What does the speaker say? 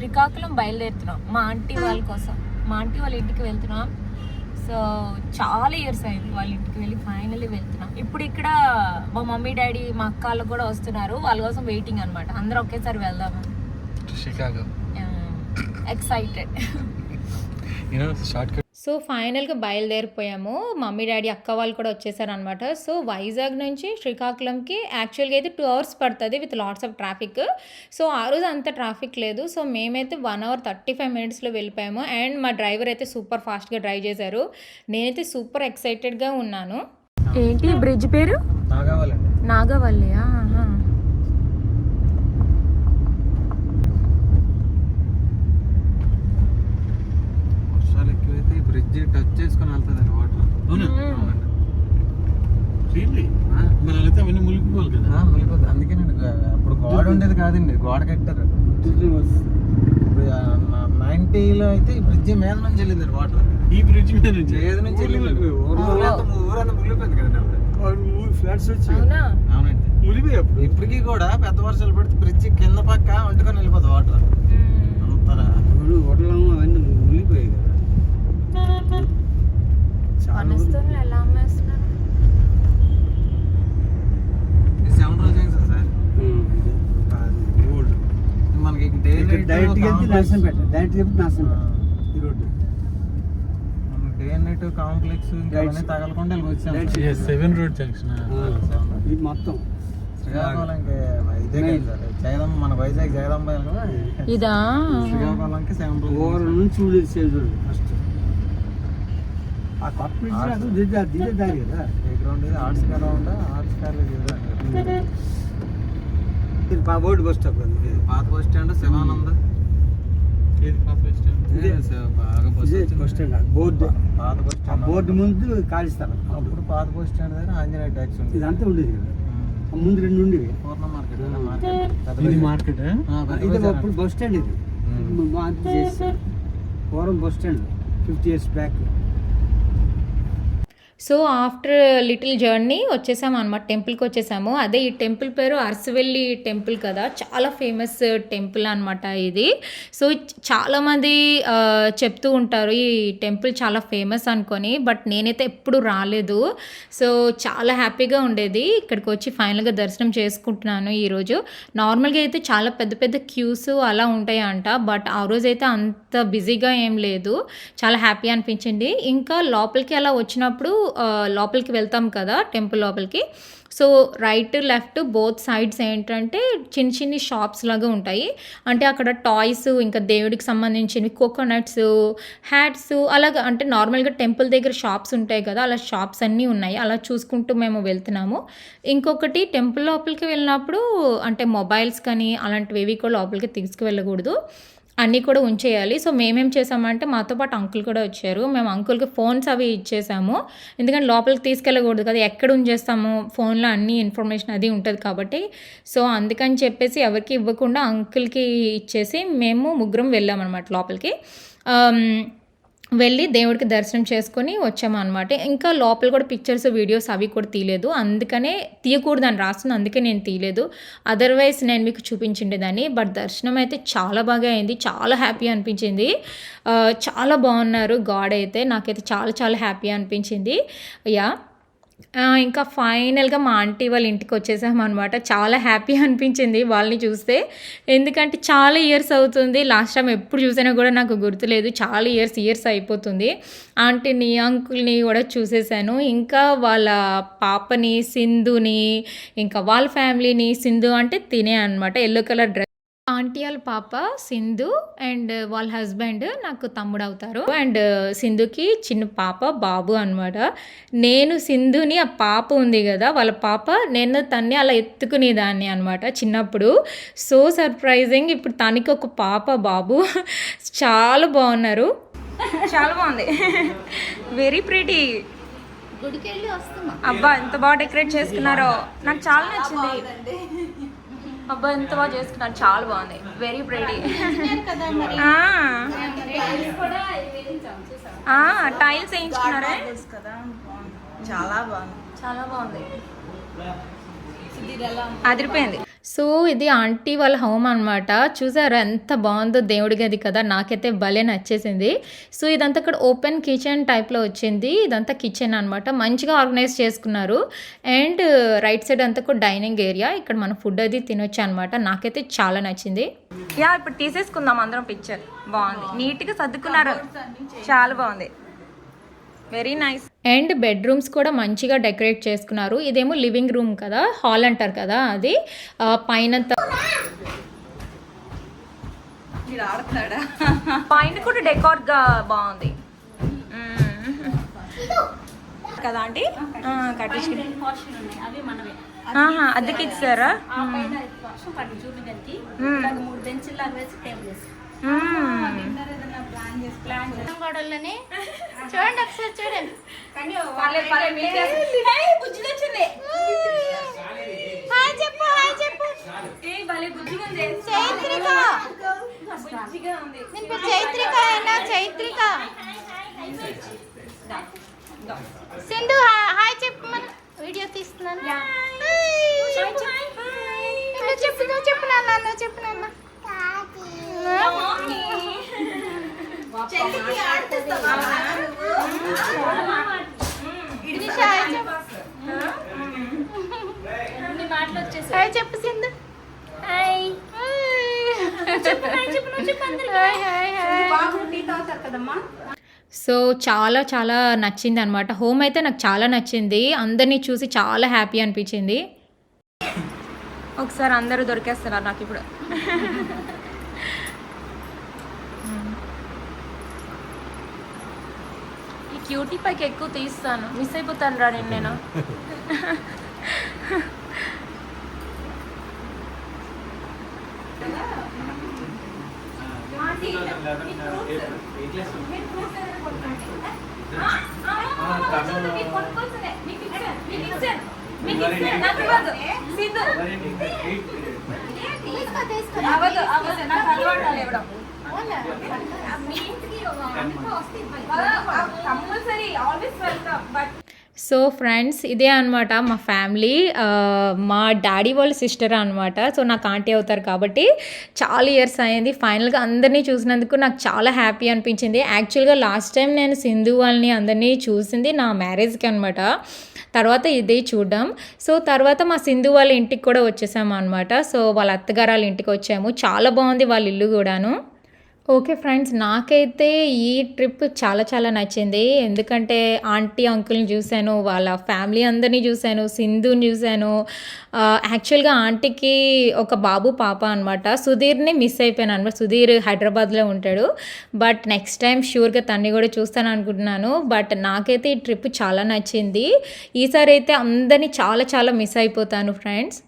శ్రీకాకుళం బయలుదేరుతున్నాం మా ఆంటీ వాళ్ళ కోసం. మా ఆంటీ వాళ్ళ ఇంటికి వెళ్తున్నాం. సో చాలా ఇయర్స్ అయింది వాళ్ళ ఇంటికి వెళ్ళి, ఫైనల్లీ వెళ్తున్నాం. ఇప్పుడు ఇక్కడ మా మమ్మీ డాడీ మా అక్క వాళ్ళు కూడా వస్తున్నారు, వాళ్ళ కోసం వెయిటింగ్ అనమాట. అందరూ ఒకేసారి వెళ్దాము. ఎక్సైటెడ్. సో ఫైనల్గా బయలుదేరిపోయాము. మమ్మీ డాడీ అక్క వాళ్ళు కూడా వచ్చేసారు అనమాట. సో వైజాగ్ నుంచి శ్రీకాకుళంకి యాక్చువల్గా అయితే 2 hours పడుతుంది with lots of traffic. So ఆ రోజు అంత ట్రాఫిక్ లేదు. సో మేమైతే 1 hour 35 minutesలో వెళ్ళిపోయాము. అండ్ మా డ్రైవర్ అయితే సూపర్ ఫాస్ట్గా డ్రైవ్ చేశారు. నేనైతే సూపర్ ఎక్సైటెడ్గా ఉన్నాను. ఏంటి బ్రిడ్జ్ పేరు? నాగావల్లియా? బ్రిడ్జ్ టచ్ చేసుకుని వెళ్తుంది వాటర్. మునిగిపోవాలి కదా, మునిగిపోతుంది. అందుకే నేను అప్పుడు గోడ ఉండేది కాదండి, గోడ కట్టారు. 90లో అయితే ఈ బ్రిడ్జ్ మీద నుంచి వెళ్ళింది వాటర్. ఈ బ్రిడ్జ్ మీద నుంచి ఏది నుంచి వెళ్ళింది ఊరంతా మునిగిపోయింది కదండి. ఫ్లాట్స్ వచ్చి అవునండి మునిగిపోయి. ఇప్పటికీ కూడా పెద్ద వర్షాలు పడితే బ్రిడ్జ్ కింద పక్క వండుకొని వెళ్ళిపోతుంది వాటర్ అంతారా. అవన్నీ మునిగిపోయాయి కదా. ఎలా అమ్మేస్తున్నారు? 7 రోజులు సార్ మనకి డే నైట్ కాంప్లెక్స్ తగలకుండా వచ్చాము. 7 రోడ్ జంక్షన్ ఇది మొత్తం శ్రీకాకుళంకి. ఇదే కదా జగదమ్మ, మన వైజాగ్ జగదమ్మ ఇదా. శ్రీకాకుళంకి 7 రోజుల నుంచి చూడేది ఫస్ట్. ఆర్ట్స్ కార్ ఉందా? Arts car board bus stop. పాత బస్ స్టాండ్ శివానంద. బోర్డు ముందు కాళీస్థలం. అప్పుడు పాత బస్ స్టాండ్ దగ్గర ఆంజనేయ ట్యాక్స్ ఉంది. ఇదంతా ఉండేది కదా ముందు. 2 ఉండేవి. పూర్ణ మార్కెట్ ఇది అప్పుడు బస్ స్టాండ్. ఇది పూర్వం bus stand 50 years back. So after little journey వచ్చేసాము అనమాట, టెంపుల్కి వచ్చేసాము. అదే ఈ టెంపుల్ పేరు అరసవెల్లి టెంపుల్ కదా, చాలా ఫేమస్ టెంపుల్ అనమాట ఇది. సో చాలామంది చెప్తూ ఉంటారు ఈ టెంపుల్ చాలా ఫేమస్ అనుకొని, బట్ నేనైతే ఎప్పుడు రాలేదు. సో చాలా హ్యాపీగా ఉండేది ఇక్కడికి వచ్చి ఫైనల్గా దర్శనం చేసుకుంటున్నాను ఈరోజు. నార్మల్గా అయితే చాలా పెద్ద పెద్ద క్యూస్ అలా ఉంటాయి అంట, బట్ ఆ రోజు అయితే అంత బిజీగా ఏం లేదు. చాలా హ్యాపీ అనిపించింది. ఇంకా లోపలికి అలా వచ్చినప్పుడు లోపలికి వెళ్తాం కదా టెంపుల్ లోపలికి. So right left both sides ఏంటంటే చిన్న చిన్ని షాప్స్ లాగా ఉంటాయి. అంటే అక్కడ టాయ్స్, ఇంకా దేవుడికి సంబంధించినవి, కోకోనట్స్, హ్యాట్స్ అలాగా. అంటే నార్మల్గా టెంపుల్ దగ్గర షాప్స్ ఉంటాయి కదా, అలా షాప్స్ అన్నీ ఉన్నాయి. అలా చూసుకుంటూ మేము వెళ్తున్నాము. ఇంకొకటి టెంపుల్ లోపలికి వెళ్ళినప్పుడు అంటే మొబైల్స్ కానీ అలాంటివి కూడా లోపలికి తీసుకువెళ్ళకూడదు, అన్నీ కూడా ఉంచేయాలి. సో మేమేం చేసామంటే మాతో పాటు అంకుల్ కూడా వచ్చారు. మేము అంకుల్కి ఫోన్స్ అవి ఇచ్చేసాము, ఎందుకంటే లోపలికి తీసుకెళ్ళకూడదు కదా, ఎక్కడ ఉంచేస్తాము, ఫోన్లో అన్ని ఇన్ఫర్మేషన్ అది ఉంటుంది కాబట్టి. సో అందుకని చెప్పేసి ఎవరికి ఇవ్వకుండా అంకుల్కి ఇచ్చేసి మేము ముగ్గురం వెళ్ళామన్నమాట లోపలికి. వెళ్ళి దేవుడికి దర్శనం చేసుకొని వచ్చాము అనమాట. ఇంకా లోపల కూడా పిక్చర్స్, వీడియోస్ అవి కూడా తీయలేదు, అందుకనే తీయకూడదు అని రాస్తుంది, అందుకే నేను తీయలేదు. అదర్వైజ్ నేను మీకు చూపించిండేదాన్ని. బట్ దర్శనం అయితే చాలా బాగా అయింది, చాలా హ్యాపీ అనిపించింది. చాలా బాగున్నారు గాడ్ అయితే, నాకైతే చాలా చాలా హ్యాపీ అనిపించింది. యా ఇంకా ఫైనల్గా మా ఆంటీ వాళ్ళ ఇంటికి వచ్చేసామన్నమాట. చాలా హ్యాపీ అనిపించింది వాళ్ళని చూస్తే, ఎందుకంటే చాలా ఇయర్స్ అవుతుంది. లాస్ట్ టైం ఎప్పుడు చూసినా కూడా నాకు గుర్తులేదు, చాలా ఇయర్స్ అయిపోతుంది. ఆంటీని అంకుల్ని కూడా చూసేసాను. ఇంకా వాళ్ళ పాపని సింధుని, ఇంకా వాళ్ళ ఫ్యామిలీని. సింధు అంటే తినే అనమాట, ఎల్లో కలర్ డ్రెస్. ఆంటీ వాళ్ళ పాప సింధు అండ్ వాళ్ళ హస్బెండ్ నాకు తమ్ముడు అవుతారు. అండ్ సింధుకి చిన్న పాప బాబు అనమాట. నేను సింధుని, ఆ పాప ఉంది కదా వాళ్ళ పాప, నేను తన్ని అలా ఎత్తుకునేదాన్ని అనమాట చిన్నప్పుడు. సో సర్ప్రైజింగ్, ఇప్పుడు తనకి ఒక పాప బాబు. చాలా బాగున్నారు, చాలా బాగుంది, వెరీ ప్రిటీ. గుడికి వెళ్ళి వస్తున్నా. అబ్బా ఎంత బాగా డెకరేట్ చేసుకున్నారో, నాకు చాలా నచ్చింది. అబ్బా ఎంత బాగా చేసుకున్నారు, చాలా బాగుంది, వెరీ ప్రిటీ. టైల్స్ వేయించుకున్నారా? చాలా బాగుంది, చాలా బాగుంది, అదిరిపోయింది. సో ఇది ఆంటీ వాళ్ళ హోమ్ అనమాట. చూసారా ఎంత బాగుందో, దేవుడి గది కదా, నాకైతే భలే నచ్చేసింది. సో ఇదంతా ఇక్కడ ఓపెన్ కిచెన్ టైప్లో వచ్చింది. ఇదంతా కిచెన్ అనమాట, మంచిగా ఆర్గనైజ్ చేసుకున్నారు. అండ్ రైట్ సైడ్ అంతా కూడా డైనింగ్ ఏరియా, ఇక్కడ మనం ఫుడ్ అది తినొచ్చు అనమాట. నాకైతే చాలా నచ్చింది. యా ఇప్పుడు తీసేసుకుందాం అందరం పిక్చర్. బాగుంది, నీట్గా సర్దుకున్నారు, చాలా బాగుంది, వెరీ నైస్. అండ్ బెడ్రూమ్స్ కూడా మంచిగా డెకరేట్ చేసుకున్నారు. ఇదేమో లివింగ్ రూమ్ కదా, హాల్ అంటారు కదా అది. పైన పైన కూడా డెకార్ గా బాగుంది కదా ఆంటీ. అద్దెకి ఇచ్చారా? గోడల్లోనే చూడండి, ఒకసారి చూడండి. హాయ్ చెప్పు, హాయ్ చెప్పు. చైత్రిక, నేను పేరు చైత్రిక అయినా, చైత్రిక. సింధు హాయ్ చెప్పు, మన వీడియో తీస్తున్నాను. చెప్పు, నువ్వు చెప్పు నాన్న, నువ్వు చెప్పు నాన్న. చెప్పు సింధు. సో చాలా చాలా నచ్చింది అనమాట. హోమ్ అయితే నాకు చాలా నచ్చింది. అందరినీ చూసి చాలా హ్యాపీ అనిపించింది. ఒకసారి అందరూ దొరికేస్తున్నారు నాకు ఇప్పుడు. ఈ క్యూటీ పైకి ఎక్కువ తీస్తాను, మిస్ అయిపోతాను రా నేను. సో ఫ్రెండ్స్ ఇదే అనమాట మా ఫ్యామిలీ. మా డాడీ వాళ్ళ సిస్టర్ అనమాట. సో నాకు ఆంటీ అవుతారు కాబట్టి చాలా ఇయర్స్ అయింది. ఫైనల్గా అందరినీ చూసినందుకు నాకు చాలా హ్యాపీ అనిపించింది. యాక్చువల్గా లాస్ట్ టైం నేను సింధు వాళ్ళని అందరినీ చూసింది నా మ్యారేజ్కి అనమాట. తర్వాత ఇదే చూడడం. సో తర్వాత మా సింధు వాళ్ళ ఇంటికి కూడా వచ్చేసాము అనమాట. సో వాళ్ళ అత్తగారు వాళ్ళ ఇంటికి వచ్చాము. చాలా బాగుంది వాళ్ళ ఇల్లు కూడాను. ఓకే ఫ్రెండ్స్, నాకైతే ఈ ట్రిప్ చాలా చాలా నచ్చింది. ఎందుకంటే ఆంటీ అంకుల్ని చూశాను, వాళ్ళ ఫ్యామిలీ అందరినీ చూశాను, సింధుని చూశాను. యాక్చువల్గా ఆంటీకి ఒక బాబు పాప అనమాట. సుధీర్ని మిస్ అయిపోయాను అనమాట. సుధీర్ హైదరాబాద్లో ఉంటాడు. బట్ నెక్స్ట్ టైం షూర్గా తన్ని కూడా చూస్తాను అనుకుంటున్నాను. బట్ నాకైతే ఈ ట్రిప్ చాలా నచ్చింది. ఈసారి అయితే అందరినీ చాలా చాలా మిస్ అయిపోతాను ఫ్రెండ్స్.